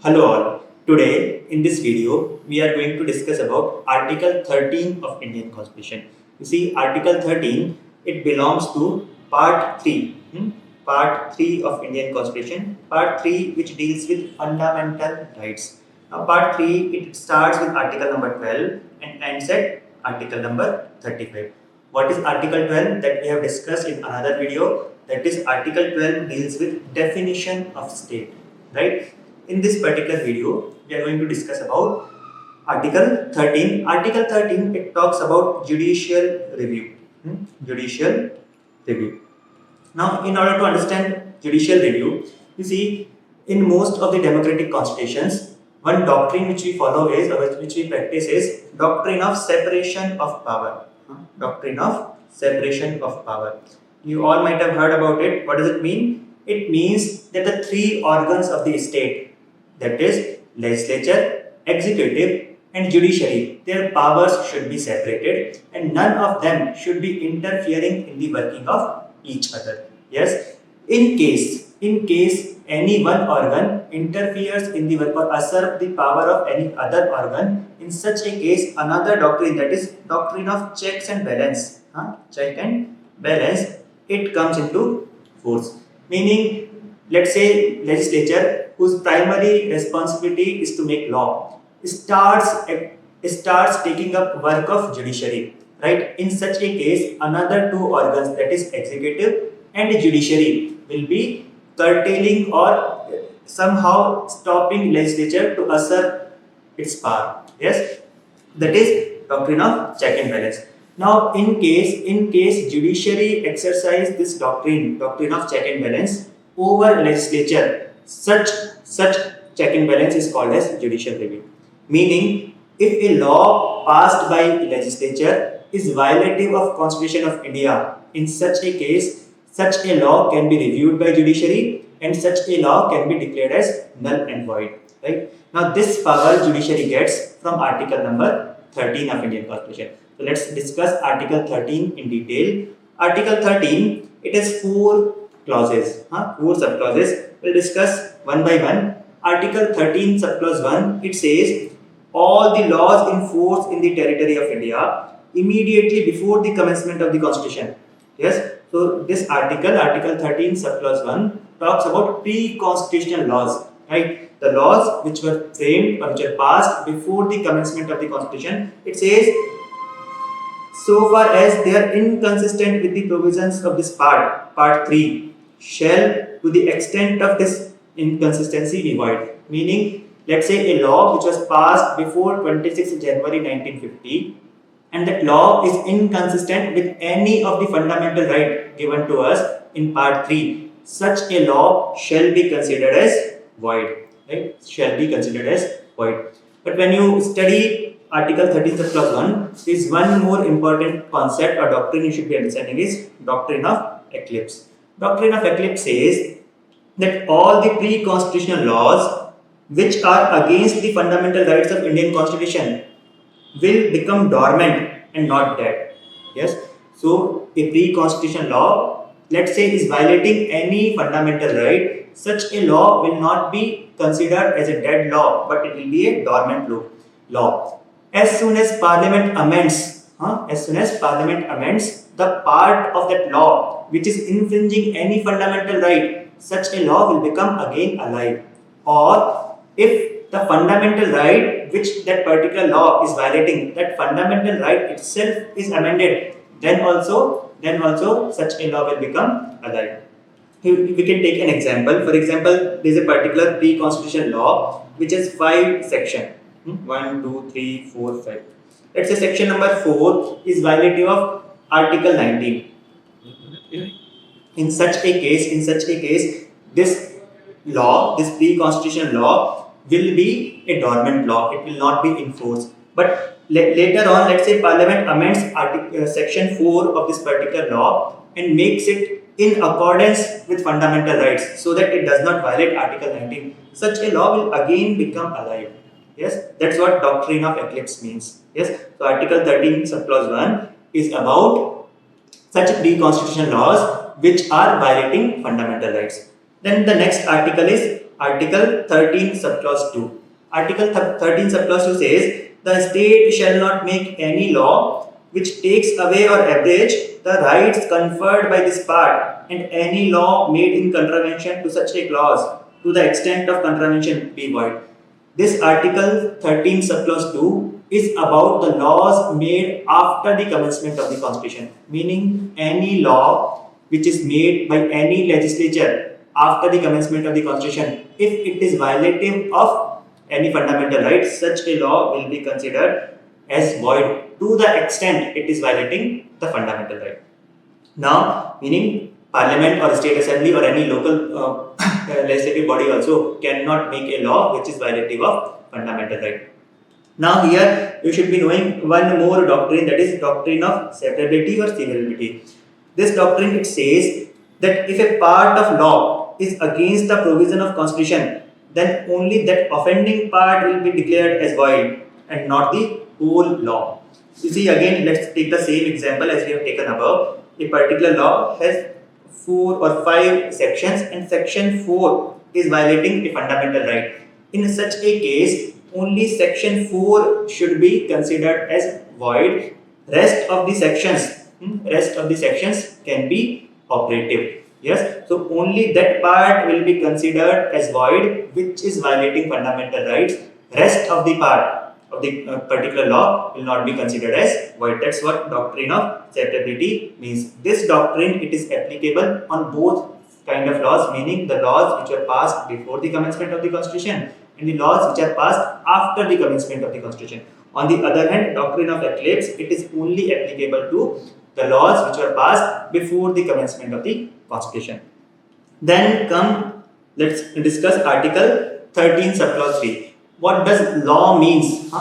Hello all. Today in this video we are going to discuss about Article 13 of Indian Constitution. You see, Article 13 it belongs to Part 3. Part 3 of Indian Constitution. Part 3 which deals with fundamental rights. Now Part 3 it starts with Article number 12 and ends at Article number 35. What is Article 12 that we have discussed in another video? That is Article 12 deals with definition of state, right? In this particular video, we are going to discuss about Article 13. Article 13, it talks about judicial review. Judicial review. Now, in order to understand judicial review, you see, in most of the democratic constitutions, one doctrine which we follow is, or which we practice is, Doctrine of Separation of Power. Doctrine of Separation of Power. You all might have heard about it. What does it mean? It means that the three organs of the state, that is legislature, executive and judiciary, their powers should be separated and none of them should be interfering in the working of each other. Yes, in case any one organ interferes in the work or usurp the power of any other organ, in such a case another doctrine, that is doctrine of checks and balance, check and balance, it comes into force. Meaning, let's say legislature, whose primary responsibility is to make law, starts taking up work of judiciary, right? In such a case, another two organs, that is executive and judiciary, will be curtailing or somehow stopping legislature to usurp its power. Yes, that is doctrine of check and balance. Now, in case judiciary exercise this doctrine of check and balance over legislature, such check and balance is called as judicial review. Meaning, if a law passed by legislature is violative of Constitution of India, in such a case, such a law can be reviewed by judiciary and such a law can be declared as null and void. Right? Now, this power judiciary gets from Article number 13 of Indian Constitution. So, let's discuss Article 13 in detail. Article 13, it has four clauses, four subclauses. We'll discuss one by one. Article 13 subclause 1, it says all the laws in force in the territory of India immediately before the commencement of the Constitution. Yes, so this article 13 subclause 1 talks about pre-constitutional laws, right? The laws which were framed or which were passed before the commencement of the Constitution. It says, so far as they are inconsistent with the provisions of this part 3, shall to the extent of this inconsistency be void. Meaning, let's say a law which was passed before 26 January 1950 and that law is inconsistent with any of the fundamental right given to us in part 3, such a law shall be considered as void. Right? Shall be considered as void. But when you study Article 13 subclause 1, there is one more important concept or doctrine you should be understanding is Doctrine of Eclipse. Doctrine of Eclipse says that all the pre-constitutional laws which are against the fundamental rights of Indian Constitution will become dormant and not dead. Yes. So, a pre-constitutional law, let's say, is violating any fundamental right, such a law will not be considered as a dead law, but it will be a dormant law. As soon as Parliament amends, the part of that law which is infringing any fundamental right, such a law will become again alive. Or if the fundamental right which that particular law is violating, that fundamental right itself is amended, then also such a law will become alive. We can take an example. For example, there is a particular pre-constitutional law which has 5 sections. 1, 2, 3, 4, 5. Let's say section number 4 is violative of Article 19. In such a case, this pre-constitutional law will be a dormant law. It will not be enforced. But later on, let's say Parliament amends section 4 of this particular law and makes it in accordance with fundamental rights so that it does not violate Article 19. Such a law will again become alive. Yes, that's what Doctrine of Eclipse means. Yes, so Article 13 subclause 1 is about such pre-constitutional laws which are violating fundamental rights. Then the next article is Article 13 subclause 2. Article 13 subclause 2 says, the state shall not make any law which takes away or abridge the rights conferred by this part, and any law made in contravention to such a clause, to the extent of contravention, be void. This Article 13 subclause 2 is about the laws made after the commencement of the Constitution, meaning any law which is made by any legislature after the commencement of the Constitution, if it is violative of any fundamental right, such a law will be considered as void to the extent it is violating the fundamental right. Now, meaning Parliament or State Assembly or any local legislative body also cannot make a law which is violative of fundamental right. Now here you should be knowing one more doctrine, that is Doctrine of Separability or Severability. This doctrine, it says that if a part of law is against the provision of Constitution, then only that offending part will be declared as void and not the whole law. You see, again, let's take the same example as we have taken above. A particular law has 4 or 5 sections, and section 4 is violating a fundamental right. In such a case, only section 4 should be considered as void. Rest of the sections can be operative. Yes, so only that part will be considered as void which is violating fundamental rights. Rest of the part of the particular law will not be considered as void. That's what Doctrine of Separability means. This doctrine, it is applicable on both kind of laws, meaning the laws which were passed before the commencement of the Constitution and the laws which are passed after the commencement of the Constitution. On the other hand, Doctrine of Eclipse, it is only applicable to the laws which were passed before the commencement of the Constitution. Then let's discuss Article 13 subclause 3. What does law means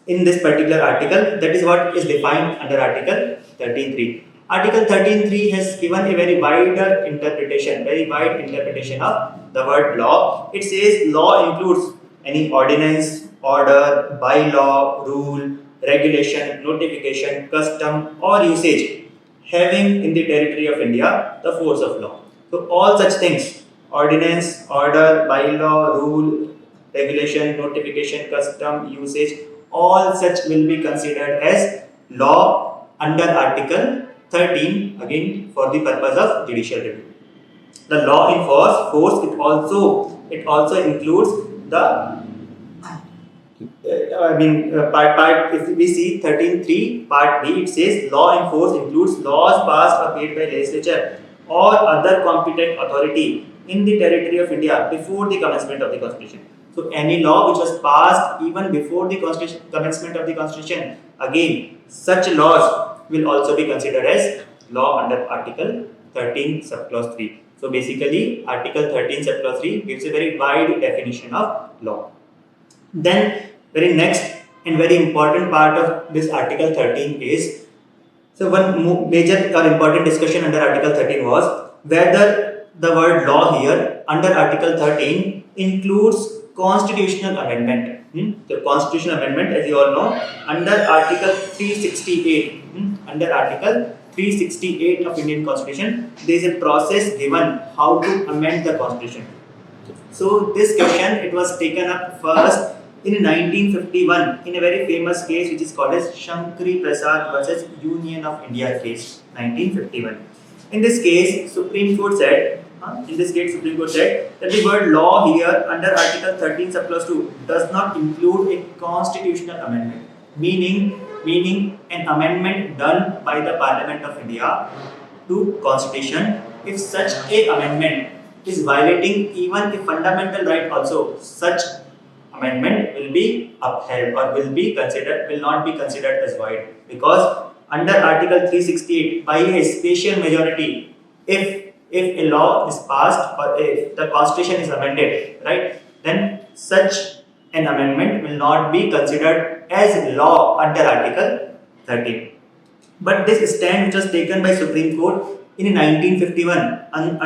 in this particular article? That is what is defined under Article 13.3. Article 13.3 has given a very wide interpretation of the word law. It says law includes any ordinance, order, bylaw, rule, regulation, notification, custom or usage having in the territory of India the force of law. So all such things, ordinance, order, bylaw, rule, regulation, notification, custom, usage, all such will be considered as law under Article 13, again for the purpose of judicial review. The law in force it also includes the part if we see 13.3 part B, it says law in force includes laws passed or made by legislature or other competent authority in the territory of India before the commencement of the Constitution. So any law which was passed even before the commencement of the Constitution, again such laws will also be considered as law under Article 13 subclause 3. So basically Article 13 subclause 3 gives a very wide definition of law. Then very next and very important part of this Article 13 is, so one major or important discussion under Article 13 was whether the word law here under Article 13 includes constitutional amendment. The constitutional amendment, as you all know, under Article 368, under Article 368 of Indian Constitution, there is a process given how to amend the Constitution. So this question, it was taken up first in 1951 in a very famous case which is called as Shankari Prasad versus Union of India case, 1951. In this case, Supreme Court said that the word law here under Article 13 subclause 2 does not include a constitutional amendment, meaning an amendment done by the Parliament of India to Constitution. If such a amendment is violating even a fundamental right also, such amendment will be upheld or will not be considered as void, because under Article 368 by a special majority, if a law is passed or if the Constitution is amended, right, then such an amendment will not be considered as law under Article 13. But this stand which was taken by Supreme Court in 1951 in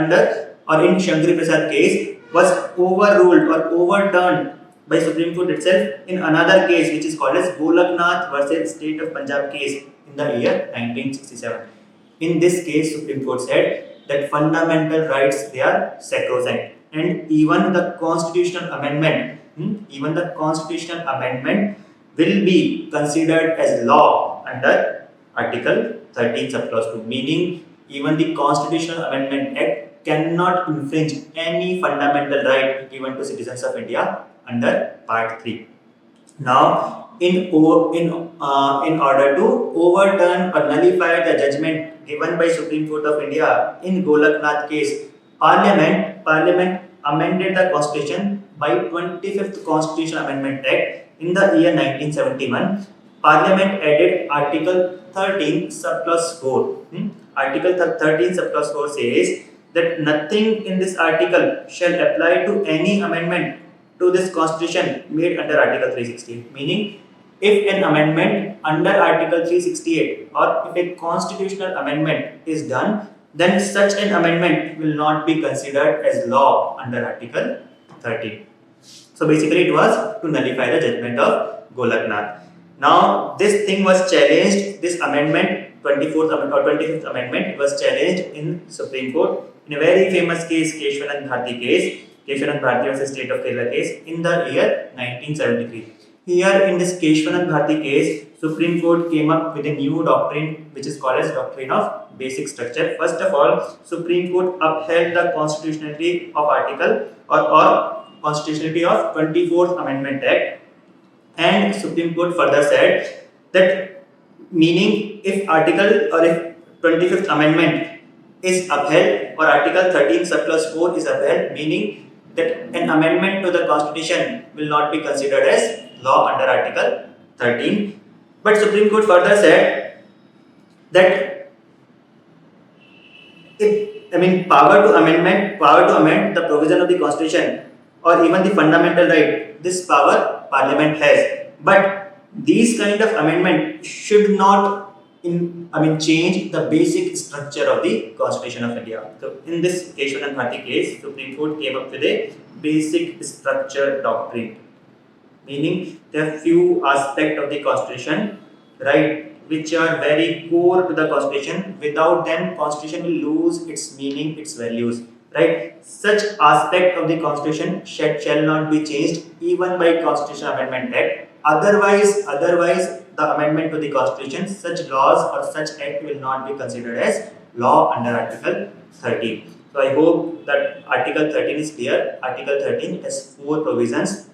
Shankari Prasad case was overruled or overturned by Supreme Court itself in another case which is called as Golaknath versus State of Punjab case in the year 1967. In this case, Supreme Court said that fundamental rights, they are sacrosanct and even the constitutional amendment, will be considered as law under Article 13 subclause 2, meaning even the Constitutional Amendment Act cannot infringe any fundamental right given to citizens of India under Part 3. Now, in order to overturn or nullify the judgment given by Supreme Court of India in Golaknath case, Parliament amended the Constitution by 25th Constitutional Amendment Act in the year 1971. Parliament added Article 13 subclause 4. Article 13 subclause 4 says that nothing in this article shall apply to any amendment to this constitution made under Article 368. Meaning, if an amendment under Article 368 or if a constitutional amendment is done, then such an amendment will not be considered as law under Article 13. So basically it was to nullify the judgment of Golaknath. Now this thing was challenged, this amendment, 25th amendment was challenged in Supreme Court in a very famous case, Keshwanand Bharti case, Keshwanand Bharti versus State of Kerala case in the year 1973. Here in this Keshwanand Bharti case, Supreme Court came up with a new doctrine which is called as Doctrine of Basic Structure. First of all, Supreme Court upheld the constitutionality of article or constitutionality of 24th Amendment Act, and Supreme Court further said that meaning if article or if 25th Amendment is upheld or Article 13 subclause 4 is upheld, meaning that an amendment to the Constitution will not be considered as law under Article 13. But Supreme Court further said that power to amend the provision of the Constitution or even the fundamental right, this power Parliament has. But these kind of amendment should not change the basic structure of the Constitution of India. So in this Keshwanand Bharti case, Supreme Court came up with a basic structure doctrine, meaning there are few aspects of the Constitution, right, which are very core to the Constitution. Without them, Constitution will lose its meaning, its values, right. Such aspect of the Constitution shall not be changed even by Constitutional Amendment Act. Otherwise, the amendment to the Constitution, such laws or such act will not be considered as law under Article 13. So I hope that Article 13 is clear. Article 13 has 4 provisions.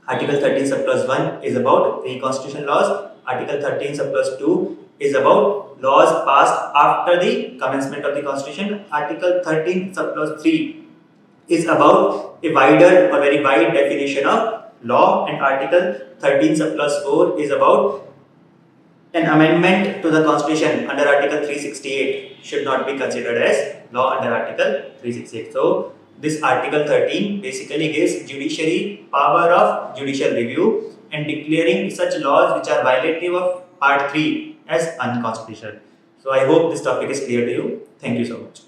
Article 13 subclause 1 is about pre-constitutional laws. Article 13 subclause 2 is about laws passed after the commencement of the Constitution. Article 13 subclause 3 is about a wider or very wide definition of law, and Article 13 subclause 4 is about an amendment to the Constitution under Article 368 should not be considered as law under Article 368. So this Article 13 basically gives judiciary power of judicial review and declaring such laws which are violative of Part 3 as unconstitutional. So I hope this topic is clear to you. Thank you so much.